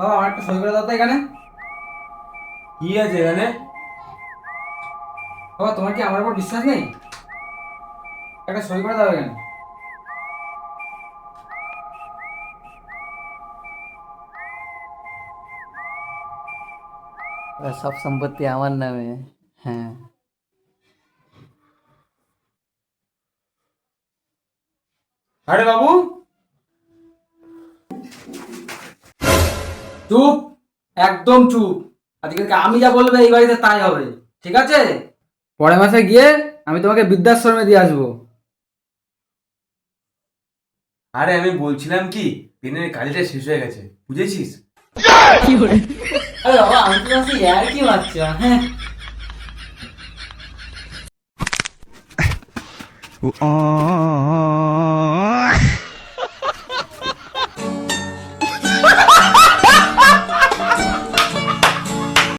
বাবা আমার একটা সই করে দাও তো এখানে। কি আছে এখানে? বাবা তোমার কি আমার উপর বিশ্বাস নেই? একটা সই করে দাও এখানে। এবার সব সম্পত্তি আমার নামে। হ্যাঁ। আরে বাবু, চুপ, একদম চুপ। আজকে থেকে আমি যা বলবে এই বাড়িতে তাই হবে, ঠিক আছে? পরের মাসে গিয়ে আমি তোমাকে বৃদ্ধাশ্রমে দিয়ে আসবো। আরে আমি বলছিলাম কি, পেনের কালিটা শেষ হয়ে গেছে, বুঝেছিস? আরে বাবা আমি তো আছি আর কি বাচ্চা, হ্যাঁ।